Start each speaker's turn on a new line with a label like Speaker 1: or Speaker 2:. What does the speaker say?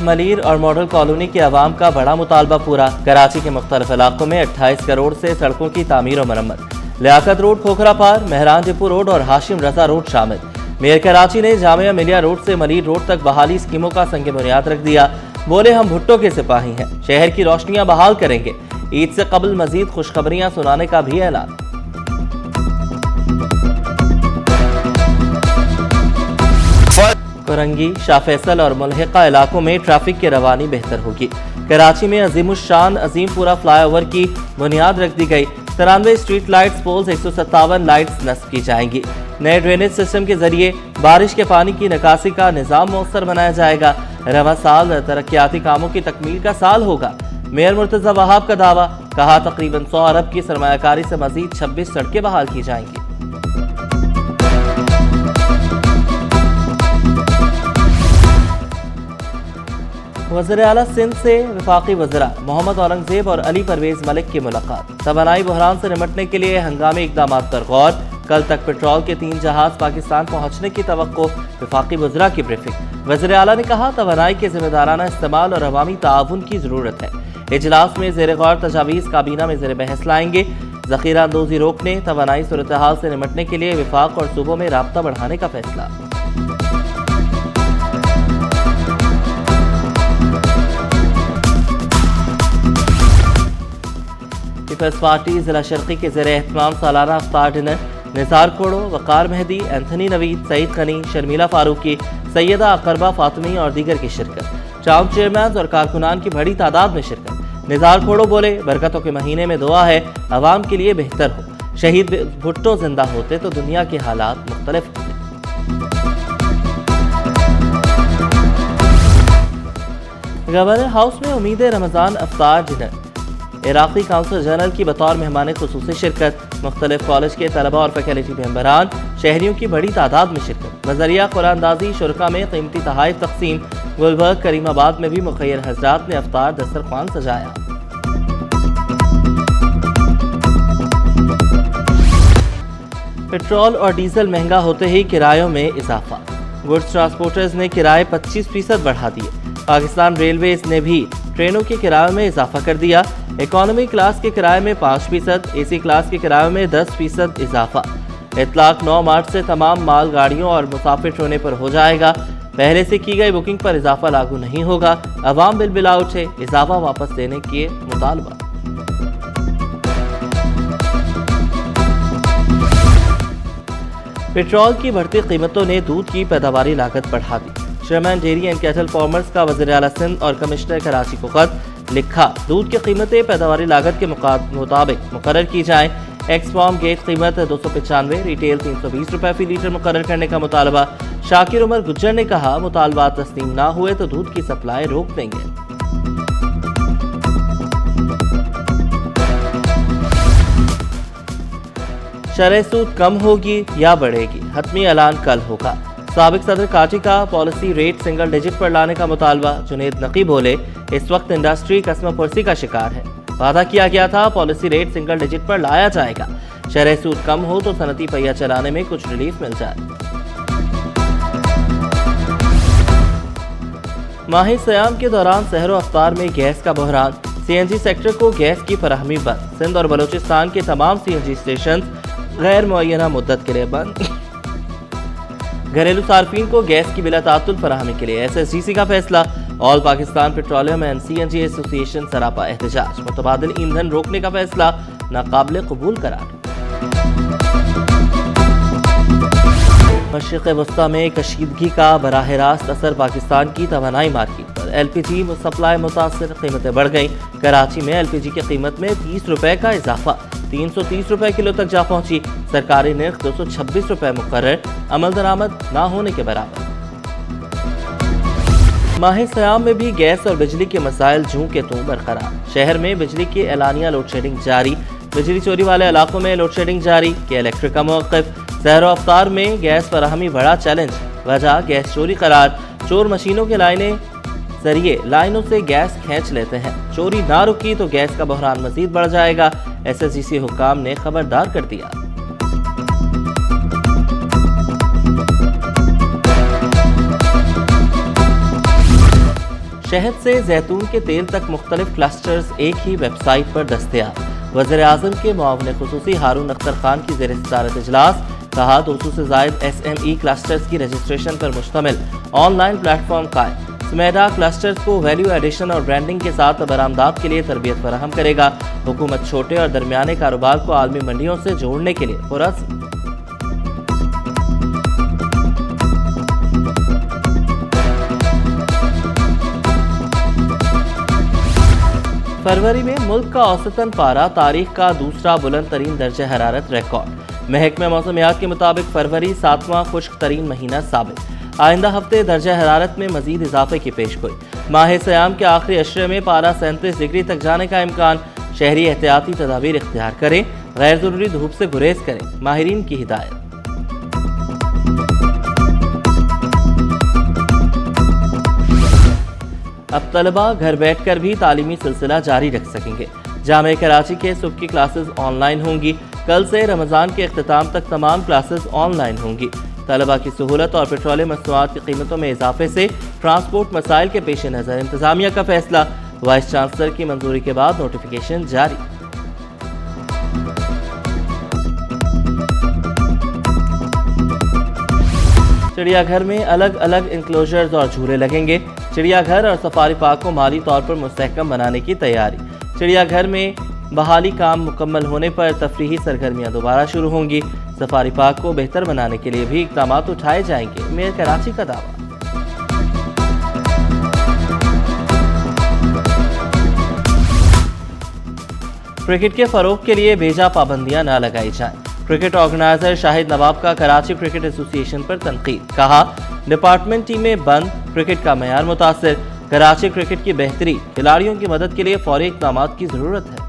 Speaker 1: मलीर और model colony के अवाम का बड़ा मुतालबा पूरा। कराची के मुख्तलिफ इलाकों में 28 करोड़ से सड़कों की तामीर और मरम्मत। लियाकत रोड, खोखरा पार, मेहरान डिपो रोड और हाशिम रजा रोड शामिल। मेयर कराची ने जामिया मिलिया रोड से मलीर रोड तक बहाली स्कीमों का संग बुनियाद रख दिया। बोले, हम भुट्टो के सिपाही हैं, शहर की रोशनियां बहाल करेंगे। ईद से कबल मजीद खुशखबरियां सुनाने का भी ऐलान। कोरंगी, शाह फैसल और मुल्हिका इलाकों में ट्रैफिक की रवानी बेहतर होगी। कराची में अजीमुशान अजीमपुरा फ्लाईओवर की बुनियाद रख दी गई। 93 स्ट्रीट लाइट्स पोल्स, 157 लाइट्स नस्ब की जाएंगी। नए ड्रेनेज सिस्टम के जरिए बारिश के पानी की निकासी का निज़ाम मौसर बनाया जाएगा। रवां साल तरक्याती कामों की तकमील का साल होगा। मेयर मुर्तज़ा वहाब का दावा, कहा तकरीबन 100 अरब की सरमायाकारी से मजीद 26 सड़कें बहाल की जाएंगी। वज़ीर आला सिंध से वफाकी वज़रा मोहम्मद औरंगज़ेब और अली परवेज़ मलिक की मुलाकात। तवानाई बहरान से निमटने के लिए हंगामी इक़दामात पर गौर। कल तक पेट्रोल के 3 जहाज पाकिस्तान पहुंचने की तवक्को। वफाकी वज़रा की ब्रीफिंग। वज़ीर आला ने कहा, तवानाई के ज़िम्मेदाराना इस्तेमाल और अवामी ताउन की ज़रूरत है। इजलास में ज़ेर गौर तजावीज़ काबीना में ज़ेर बहस लाएंगे। ज़ख़ीरा अंदोज़ी रोकने, तवानाई सूरत हाल से निमटने के लिए विफाक और सूबों में राब्ता बढ़ाने का फैसला। पीपल्स पार्टी जिला शर्की के ज़ेर एहतमाम सालाना इफ्तार डिनर। निसार कोड़ो, वकार मेहदी, एंथनी नवीद, सईद गनी, शर्मिला फारूकी, सैयदा अकरबा फातिमी और दीगर की शिरकत। टाउन चेयरमैन और कारकुनान की बड़ी तादाद में शिरकत। निसार कोड़ो बोले, बरकतों के महीने में दुआ है अवाम के लिए बेहतर हो। शहीद भुट्टो जिंदा होते तो दुनिया के हालात मुख्तलिफ होते। गवर्नर हाउस में उम्मीद रमजान इफ्तार डिनर। इराक़ी काउंसिल जनरल की बतौर मेहमान खुसूसी शिरकत। मुख्तलिफ कॉलेज के तलबा और फैकल्टी मेंबरान, शहरियों की बड़ी तादाद में शिरकत। नजरिया कुरानदाजी शुरका में कीमती तहाइफ तकसीम। गुलबर्ग, करीमाबाद में भी मुखय्यर हजरात ने इफ्तार दस्तरख्वान सजाया। पेट्रोल और डीजल महंगा होते ही किरायों में इजाफा। गुड्स ट्रांसपोर्टर्स ने किराए 25% बढ़ा दिए। पाकिस्तान रेलवेज ने भी ट्रेनों के किरायों में इजाफा कर दिया। इकोनॉमी क्लास के किराए में 5%, एसी क्लास के किरायों में 10% इजाफा। इतलाक 9 मार्च से तमाम माल गाड़ियों और मुसाफिर ट्रेनों पर हो जाएगा। पहले से की गई बुकिंग पर इजाफा लागू नहीं होगा। अवाम बिल बिला उठे, इजाफा वापस देने के मुतालबा। पेट्रोल की बढ़ती कीमतों ने दूध की पैदावारी लागत बढ़ा दी। Chairman dairy and cattle farmers का वज़ीर आला सिंध और कमिश्नर कराची को खत लिखा। दूध की कीमतें पैदावारी लागत के मुताबिक मुकर्रर की जाएं। एक्स फार्म गेट कीमत 295, रिटेल 320 रुपए फी लीटर मुकर्रर करने का मुतालबा। शाकिर उमर गुज्जर ने कहा, मुतालबात तस्लीम ना हुए तो दूध की सप्लाई रोक देंगे। शरह सूद कम होगी या बढ़ेगी, हतमी ऐलान कल होगा। साबिक सदर काटी का पॉलिसी रेट सिंगल डिजिट पर लाने का मुतालबा। जुनेद नकी बोले, इस वक्त इंडस्ट्री कसम पुरसी का शिकार है। वादा किया गया था पॉलिसी रेट सिंगल डिजिट पर लाया जाएगा। शरह सूद कम हो तो सनती पहिया चलाने में कुछ रिलीफ मिल जाए। माही सयाम के दौरान सहरो अफ्तार में गैस का बहरान। सीएनजी सेक्टर को गैस की फराहमी बंद। सिंध और बलूचिस्तान के तमाम सीएनजी स्टेशन गैर मुअय्यना मुद्दत के लिए बंद। घरेलू सार्फिन को गैस की बिला तातुल फराहमी के लिए SSGC का फैसला। All Pakistan petroleum and CNG association सरापा एहतजाज। मुतबादिल ईंधन रोकने का फैसला नाकाबिल कबूल करार। मशरिक़ वस्ता में कशीदगी का बराह रास्त असर पाकिस्तान की तवानाई मार्केट पर। LPG सप्लाई मुतासर, कीमतें बढ़ गई। कराची में LPG की कीमत में 30 रुपए का इजाफा, 330 रुपए किलो तक जा पहुंची। सरकारी निर्ख 226 रुपए मुकर्रर, अमल दरामद ना होने के बराबर। माह सयाम में भी गैस और बिजली के मसाइल जूं के तूं बरकरार। शहर में बिजली की एलानिया लोड शेडिंग जारी। बिजली चोरी वाले इलाकों में लोड शेडिंग जारी। के इलेक्ट्रिक का मौक़िफ़। सहरो अफ्तार में गैस फराहमी बड़ा चैलेंज। वजह गैस चोरी करार। चोर मशीनों के जरिए लाइनों से गैस खींच लेते हैं। चोरी ना रुकी तो गैस का बहरान मजीद बढ़ जाएगा। SSGC हुक्काम ने खबरदार कर दिया। शहद से जैतून के तेल तक मुख्तलिफ क्लस्टर्स एक ही वेबसाइट पर दस्तयाब। वज़ीर आज़म के मुआविन खुसूसी हारून अख्तर खान की ज़ेर सदारत इजलास। कहा 200 से ज़ायद SME क्लस्टर्स की रजिस्ट्रेशन पर मुश्तमिल ऑनलाइन प्लेटफॉर्म कायम। स्मेडा क्लस्टर्स को वैल्यू एडिशन और ब्रांडिंग के साथ बरामदात के लिए तरबियत फराहम करेगा। हुकूमत छोटे और दरमियाने कारोबार को आलमी मंडियों से जोड़ने के लिए पुरज़्म। फरवरी में मुल्क का औसतन पारा तारीख का दूसरा बुलंद तरीन दर्जे हरारत रिकॉर्ड। महकमे मौसमियात के मुताबिक फरवरी 7वां खुश्क तरीन महीना साबित। आइंदा हफ्ते दर्जा हरारत में मजीद इजाफे की पेशगोई। माह सयाम के आखिरी अशरे में पारा 37 डिग्री तक जाने का इम्कान। शहरी एहतियाती तदाबीर इख्तियार करें, गैर जरूरी धूप से गुरेज करें, माहिरीन की हिदायत। अब तलबा घर बैठकर भी तालीमी सिलसिला जारी रख सकेंगे। जामे कराची के सुबह की क्लासेस ऑनलाइन होंगी। कल से रमज़ान के इख्तिताम तक तमाम क्लासेस ऑनलाइन होंगी। तलबा की सहूलत और पेट्रोलियम मसनूआत की कीमतों में इजाफे से ट्रांसपोर्ट मसाइल के पेश नज़र इंतजामिया का फैसला। वाइस चांसलर की मंजूरी के बाद नोटिफिकेशन जारी। चिड़ियाघर में अलग अलग इंक्लोजर्स और झूले लगेंगे। चिड़ियाघर और सफारी पार्क को माली तौर पर मुस्तहकम बनाने की तैयारी। चिड़ियाघर में बहाली काम मुकम्मल होने पर तफरीही सरगर्मियां दोबारा शुरू होंगी। सफारी पार्क को बेहतर बनाने के लिए भी इक़दाम उठाए जाएंगे, मेयर कराची का दावा। क्रिकेट के फरोग के लिए बेजा पाबंदियां न लगाई जाएं। क्रिकेट ऑर्गेनाइजर शाहिद नवाब का कराची क्रिकेट एसोसिएशन पर तनकीद। कहा डिपार्टमेंट टीमें बंद, क्रिकेट का मयार मुतासिर। कराची क्रिकेट की बेहतरी, खिलाड़ियों की मदद के लिए फौरी इक़दामात की ज़रूरत है।